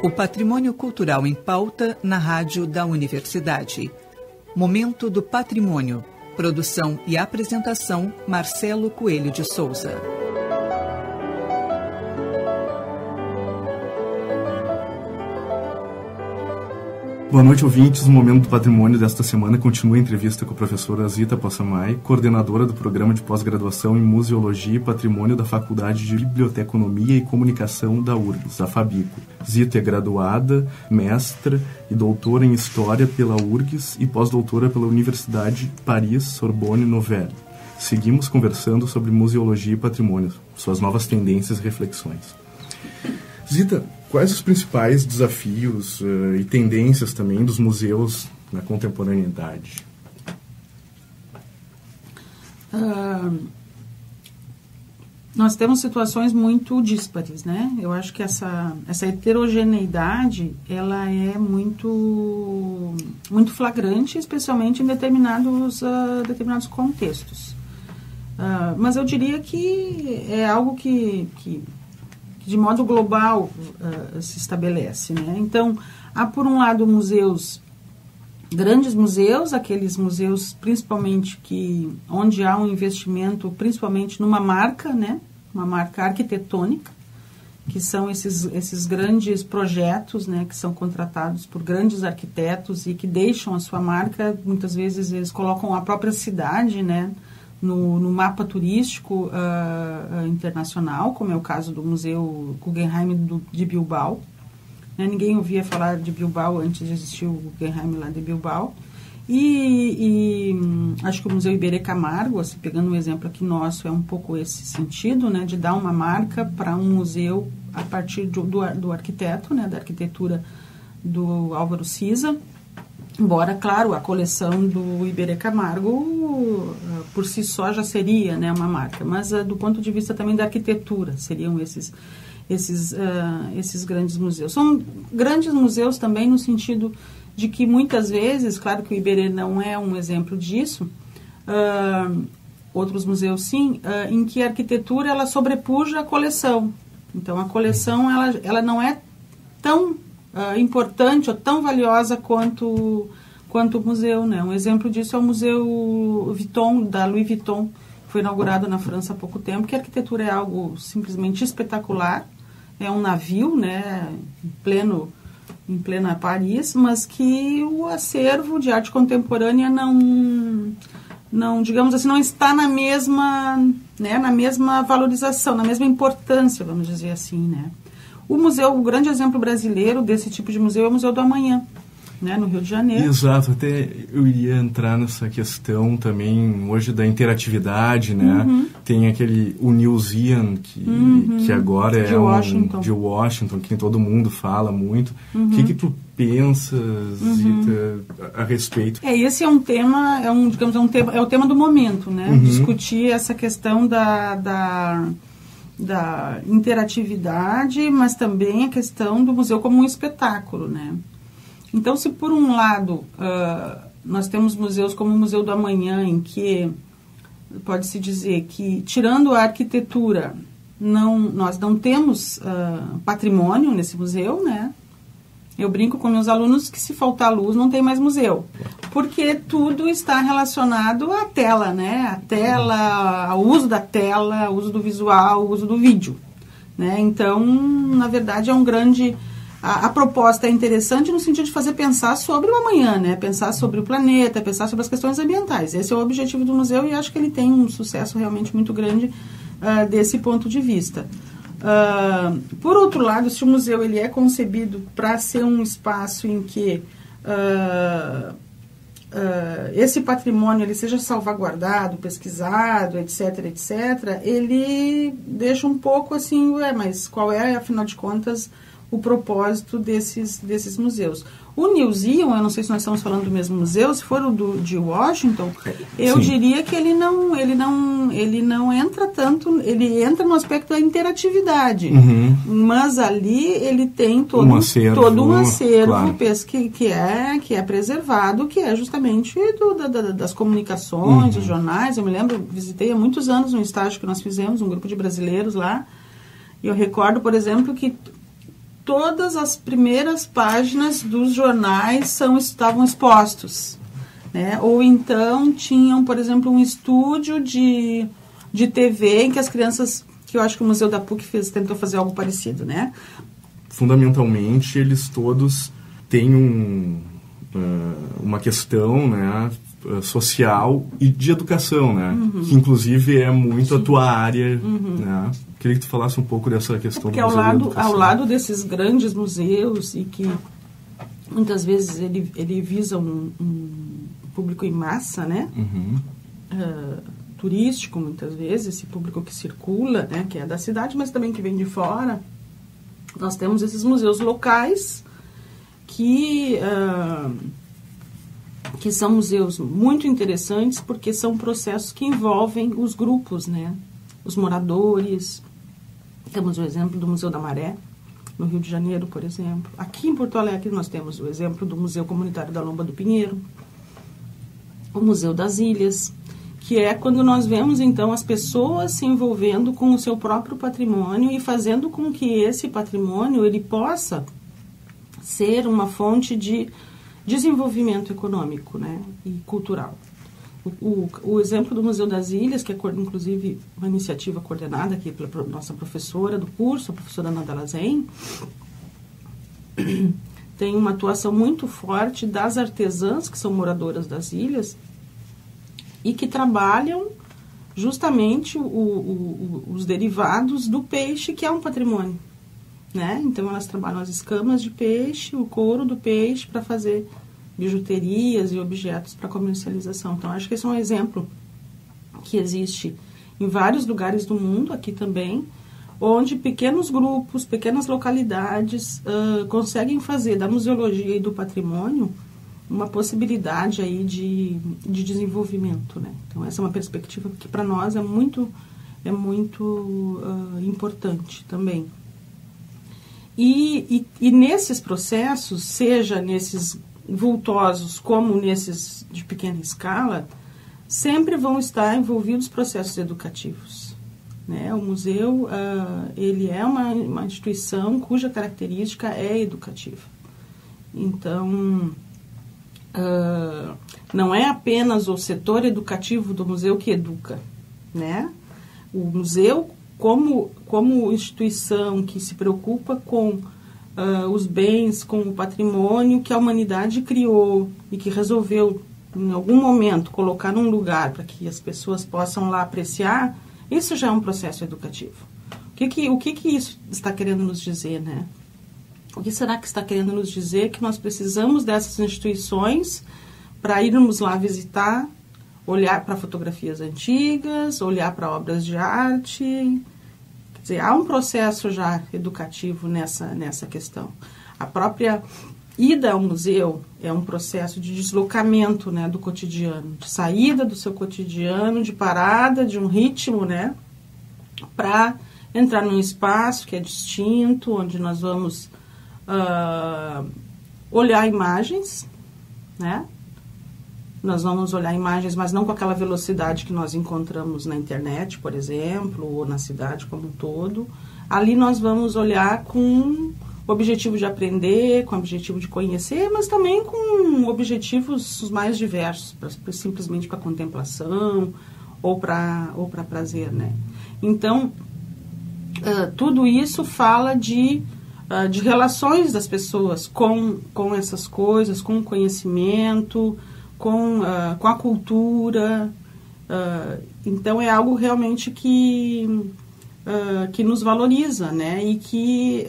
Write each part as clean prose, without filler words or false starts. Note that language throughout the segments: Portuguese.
O patrimônio cultural em pauta na rádio da Universidade. Momento do Patrimônio. Produção e apresentação, Marcelo Coelho de Souza. Boa noite, ouvintes. O Momento do Patrimônio desta semana continua a entrevista com a professora Zita Possamay, coordenadora do Programa de Pós-Graduação em Museologia e Patrimônio da Faculdade de Biblioteconomia e Comunicação da URGS, a Fabico. Zita é graduada, mestra e doutora em História pela URGS e pós-doutora pela Universidade Paris-Sorbonne Nouvelle. Seguimos conversando sobre museologia e patrimônio, suas novas tendências e reflexões. Zita, quais os principais desafios e tendências também dos museus na contemporaneidade? Nós temos situações muito díspares, né? Eu acho que essa heterogeneidade, ela é muito flagrante, especialmente em determinados contextos. Mas eu diria que é algo que de modo global se estabelece, né? Então, há por um lado grandes museus, aqueles museus principalmente onde há um investimento principalmente numa marca, né? Uma marca arquitetônica, que são esses grandes projetos, né? Que são contratados por grandes arquitetos e que deixam a sua marca, muitas vezes eles colocam a própria cidade, né? No mapa turístico internacional, como é o caso do Museu Guggenheim de Bilbao. Ninguém ouvia falar de Bilbao antes de existir o Guggenheim lá de Bilbao. E acho que o Museu Iberê Camargo, assim, pegando um exemplo aqui nosso, é um pouco esse sentido, né, de dar uma marca para um museu a partir do arquiteto, né, da arquitetura do Álvaro Siza. Embora, claro, a coleção do Iberê Camargo, por si só, já seria, né, uma marca. Mas, do ponto de vista também da arquitetura, seriam esses grandes museus. São grandes museus também no sentido de que, muitas vezes, claro que o Iberê não é um exemplo disso, outros museus sim, em que a arquitetura ela sobrepuja a coleção. Então, a coleção ela não é tão importante ou tão valiosa quanto o museu, né? Um exemplo disso é o Museu Vuitton, da Louis Vuitton, que foi inaugurado na França há pouco tempo, que a arquitetura é algo simplesmente espetacular, é um navio, né, em plena Paris, mas que o acervo de arte contemporânea não, digamos assim, não está na mesma valorização, na mesma importância, vamos dizer assim, né? O grande exemplo brasileiro desse tipo de museu é o Museu do Amanhã, né, no Rio de Janeiro. Exato, até eu iria entrar nessa questão também hoje da interatividade, né? Uhum. Tem o Newseum, que agora é de Washington, que todo mundo fala muito. Uhum. O que tu pensas, Zita, a respeito? Esse é um tema, é o tema do momento, né? Uhum. Discutir essa questão da interatividade, mas também a questão do museu como um espetáculo, né? Então, se por um lado nós temos museus como o Museu do Amanhã, em que pode-se dizer que, tirando a arquitetura, nós não temos patrimônio nesse museu, né? Eu brinco com meus alunos que se faltar luz não tem mais museu, porque tudo está relacionado à tela, né? A tela, ao uso da tela, ao uso do visual, ao uso do vídeo, né? Então, na verdade, é um grande... A proposta é interessante no sentido de fazer pensar sobre o amanhã, né? Pensar sobre o planeta, pensar sobre as questões ambientais. Esse é o objetivo do museu e acho que ele tem um sucesso realmente muito grande desse ponto de vista. Por outro lado, se o museu ele é concebido para ser um espaço em que esse patrimônio ele seja salvaguardado, pesquisado, etc., ele deixa um pouco assim, mas qual é, afinal de contas, o propósito desses museus? O Newseum, eu não sei se nós estamos falando do mesmo museu, se for o de Washington, eu diria que ele não entra tanto, ele entra no aspecto da interatividade, mas ali ele tem todo um acervo claro, que é preservado, que é justamente das comunicações, dos jornais. Eu me lembro, visitei há muitos anos um estágio que nós fizemos, um grupo de brasileiros lá, e eu recordo, por exemplo, que todas as primeiras páginas dos jornais estavam expostos, né? Ou então tinham, por exemplo, um estúdio de TV em que as crianças, que eu acho que o Museu da PUC tentou fazer algo parecido, né? Fundamentalmente, eles todos têm uma questão, né, social e de educação, né? Que inclusive é muito a tua área, né? Queria que tu falasse um pouco dessa questão do museu da educação. Ao lado desses grandes museus e que muitas vezes ele visa um público em massa, né? Turístico, muitas vezes, esse público que circula, né? Que é da cidade, mas também que vem de fora. Nós temos esses museus locais que são museus muito interessantes porque são processos que envolvem os grupos, né? Os moradores. Temos o exemplo do Museu da Maré, no Rio de Janeiro, por exemplo. Aqui em Porto Alegre nós temos o exemplo do Museu Comunitário da Lomba do Pinheiro, o Museu das Ilhas, que é quando nós vemos, então, as pessoas se envolvendo com o seu próprio patrimônio e fazendo com que esse patrimônio ele possa ser uma fonte de desenvolvimento econômico, né, e cultural. O exemplo do Museu das Ilhas, que é inclusive uma iniciativa coordenada aqui pela nossa professora do curso, a professora Ana Dalazen, tem uma atuação muito forte das artesãs que são moradoras das ilhas e que trabalham justamente os derivados do peixe, que é um patrimônio, né? Então elas trabalham as escamas de peixe, o couro do peixe para fazer bijuterias e objetos para comercialização. Então, acho que esse é um exemplo que existe em vários lugares do mundo, aqui também, onde pequenos grupos, pequenas localidades conseguem fazer da museologia e do patrimônio uma possibilidade aí de desenvolvimento, né? Então, essa é uma perspectiva que para nós é muito importante também. E nesses processos, seja nesses vultosos como nesses de pequena escala, sempre vão estar envolvidos processos educativos, né? O museu ele é uma instituição cuja característica é educativa. Então, não é apenas o setor educativo do museu que educa, né? O museu, como instituição que se preocupa com os bens, com o patrimônio que a humanidade criou e que resolveu, em algum momento, colocar num lugar para que as pessoas possam lá apreciar, isso já é um processo educativo. O que isso está querendo nos dizer, né? O que será que está querendo nos dizer? Que nós precisamos dessas instituições para irmos lá visitar, olhar para fotografias antigas, olhar para obras de arte. Quer dizer, há um processo já educativo nessa questão. A própria ida ao museu é um processo de deslocamento, né, do cotidiano, de saída do seu cotidiano, de parada, de um ritmo, né, para entrar num espaço que é distinto, onde nós vamos olhar imagens, né? Nós vamos olhar imagens, mas não com aquela velocidade que nós encontramos na internet, por exemplo, ou na cidade como um todo. Ali nós vamos olhar com o objetivo de aprender, com o objetivo de conhecer, mas também com objetivos mais diversos, simplesmente para contemplação ou para prazer, né? Então, tudo isso fala de relações das pessoas com essas coisas, com o conhecimento, com a cultura. Então, é algo realmente que nos valoriza, né? E que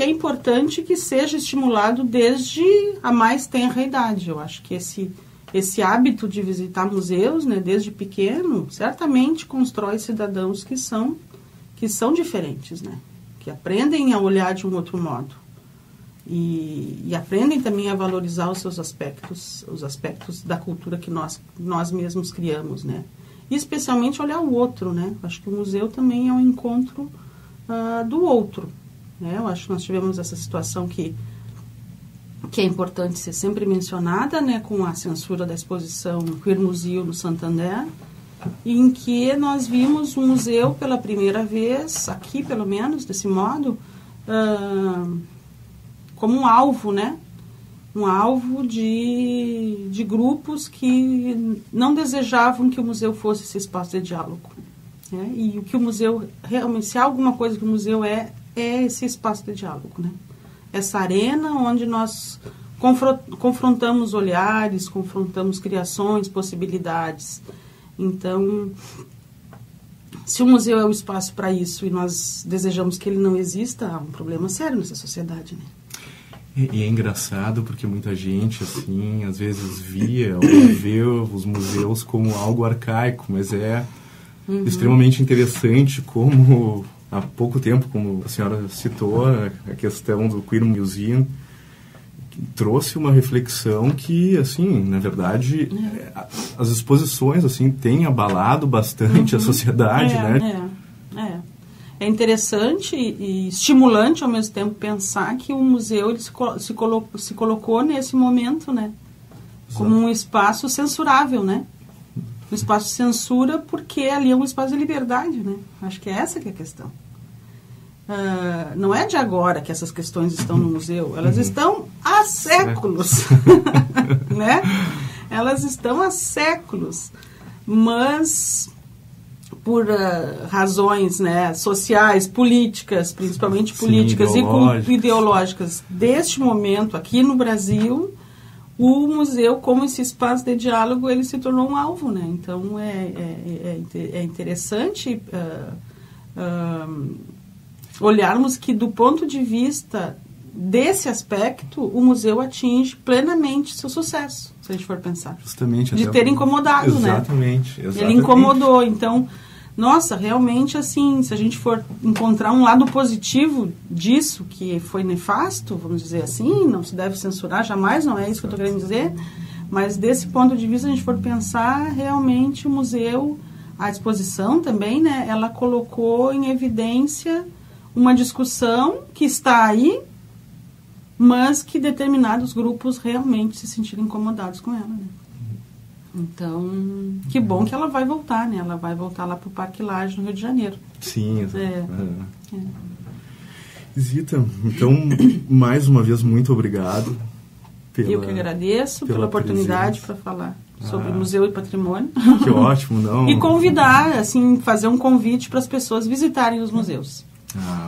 é importante que seja estimulado desde a mais tenra idade. Eu acho que esse hábito de visitar museus, né, desde pequeno, certamente constrói cidadãos que são diferentes, né? Que aprendem a olhar de um outro modo. E aprendem também a valorizar os seus aspectos, os aspectos da cultura que nós mesmos criamos, né? E especialmente olhar o outro, né? Acho que o museu também é um encontro do outro, né? Eu acho que nós tivemos essa situação que é importante ser sempre mencionada, né? Com a censura da exposição Queer Museu no Santander, em que nós vimos o museu pela primeira vez, aqui pelo menos, desse modo, como um alvo, né? Um alvo de grupos que não desejavam que o museu fosse esse espaço de diálogo. Né? E o que o museu, realmente, se há alguma coisa que o museu é esse espaço de diálogo. Né? Essa arena onde nós confrontamos olhares, confrontamos criações, possibilidades. Então, se o museu é o espaço para isso e nós desejamos que ele não exista, há um problema sério nessa sociedade, né? E é engraçado porque muita gente, assim, às vezes vê os museus como algo arcaico, mas é extremamente interessante como, há pouco tempo, como a senhora citou, a questão do Queer Museum, trouxe uma reflexão que, assim, na verdade, as exposições, assim, têm abalado bastante a sociedade, né? É interessante e estimulante, ao mesmo tempo, pensar que o museu ele se colocou nesse momento, né? Como um espaço censurável, né? Um espaço de censura porque ali é um espaço de liberdade, né? Acho que é essa que é a questão. Não é de agora que essas questões estão no museu, elas estão há séculos, né? Elas estão há séculos, mas por razões, né, sociais, políticas, principalmente políticas e ideológicas deste momento aqui no Brasil, o museu, como esse espaço de diálogo, ele se tornou um alvo, né? Então é interessante olharmos que, do ponto de vista desse aspecto, o museu atinge plenamente seu sucesso, se a gente for pensar. Justamente. De ter incomodado, exatamente. Ele incomodou. Então, nossa, realmente, assim, se a gente for encontrar um lado positivo disso, que foi nefasto, vamos dizer assim, não se deve censurar, jamais, não é isso que eu estou querendo dizer, mas desse ponto de vista, se a gente for pensar, realmente o museu, a exposição também, né, ela colocou em evidência uma discussão que está aí, mas que determinados grupos realmente se sentiram incomodados com ela, né? Então, que bom que ela vai voltar, né? Ela vai voltar lá para o Parque Lage, no Rio de Janeiro. Sim, Zita, então, mais uma vez, muito obrigado. Eu que agradeço pela oportunidade para falar sobre museu e patrimônio. Que ótimo, não? E convidar, assim, fazer um convite para as pessoas visitarem os museus.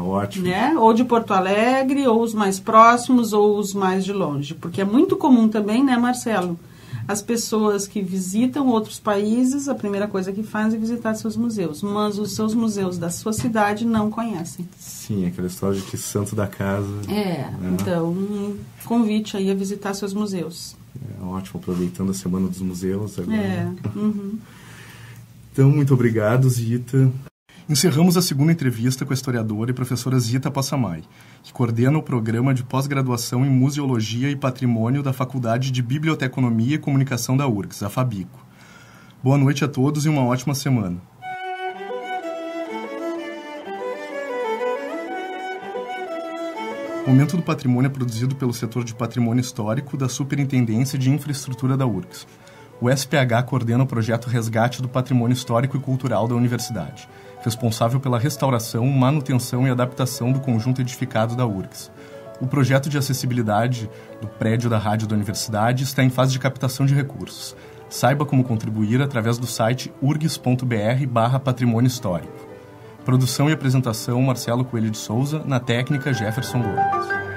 Ótimo. Né? Ou de Porto Alegre, ou os mais próximos, ou os mais de longe. Porque é muito comum também, né, Marcelo? As pessoas que visitam outros países, a primeira coisa que fazem é visitar seus museus. Mas os seus museus da sua cidade não conhecem. Sim, aquela história de que santo da casa. Então, um convite aí a visitar seus museus. Ótimo, aproveitando a Semana dos Museus agora. Então, muito obrigado, Zita. Encerramos a segunda entrevista com a historiadora e professora Zita Passamay, que coordena o programa de pós-graduação em Museologia e Patrimônio da Faculdade de Biblioteconomia e Comunicação da URGS, a FABICO. Boa noite a todos e uma ótima semana. O Momento do Patrimônio é produzido pelo setor de patrimônio histórico da Superintendência de Infraestrutura da URGS. O SPH coordena o projeto Resgate do Patrimônio Histórico e Cultural da Universidade, responsável pela restauração, manutenção e adaptação do conjunto edificado da URGS. O projeto de acessibilidade do prédio da rádio da universidade está em fase de captação de recursos. Saiba como contribuir através do site urgs.br/patrimônio histórico. Produção e apresentação Marcelo Coelho de Souza, na técnica Jefferson Gomes.